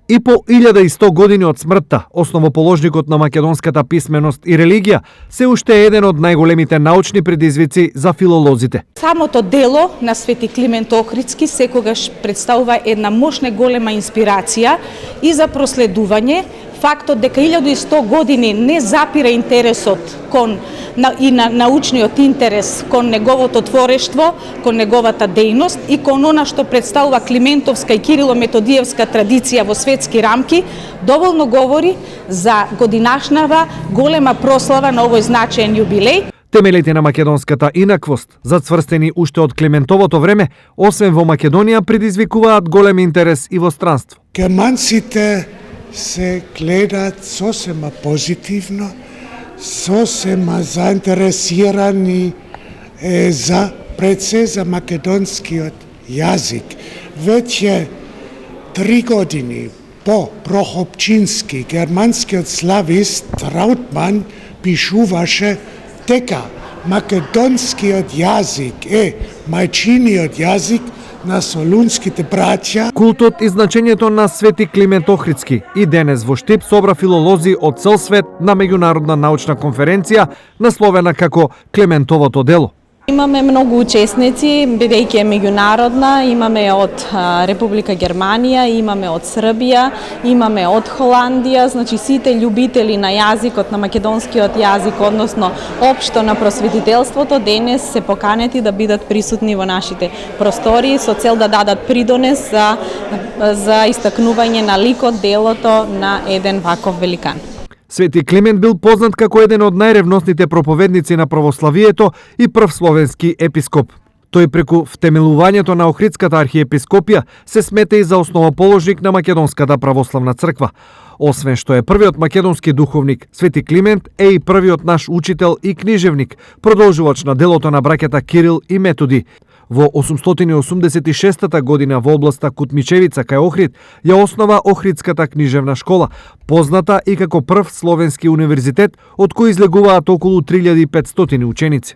И по 1100 години од смртта, основоположникот на македонската писменост и религија се уште е еден од најголемите научни предизвици за филолозите. Самото дело на Свети Климент Охридски секогаш представува една мощна голема инспирација и за проследување. Фактот дека 1100 години не запира интересот и на научниот интерес кон неговото творештво, кон неговата дејност и кон она што представува Климентовска и Кирило-Методиевска традиција во светски рамки, доволно говори за годинашнава голема прослава на овој значаен јубилеј. Темелите на македонската инаквост, зацврстени уште од Климентовото време, освен во Македонија, предизвикуваат голем интерес и во странство. Германците се гледаат сосема позитивно, сосема заинтересирани за пред се за македонскиот јазик. Веќе 3 години по Прохопчински, германскиот славист Траутман пишуваше дека македонскиот јазик е мајчиниот јазик на солунските браќа. Култот и значењето на Свети Климент Охридски и денес во Штип собра филолози од цел свет на меѓународна научна конференција насловена како Климентовото дело. Имаме многу учесници, бидејќи е меѓународна, имаме од Република Германија, имаме од Србија, имаме од Холандија, значи сите љубители на јазикот, на македонскиот јазик, односно општо на просветителството, денес се поканети да бидат присутни во нашите простори со цел да дадат придонес за истакнување на ликот, делото на еден ваков великан. Свети Климент бил познат како еден од најревносните проповедници на православието и прв словенски епископ. Тој преку втемелувањето на Охридската архиепископија се смета и за основоположник на Македонската православна црква. Освен што е првиот македонски духовник, Свети Климент е и првиот наш учител и книжевник, продолжувач на делото на браќата Кирил и Методи. Во 886 година во областа Кутмичевица кај Охрид ја основа Охридската книжевна школа, позната и како прв словенски универзитет од кој излегуваат околу 3500 ученици.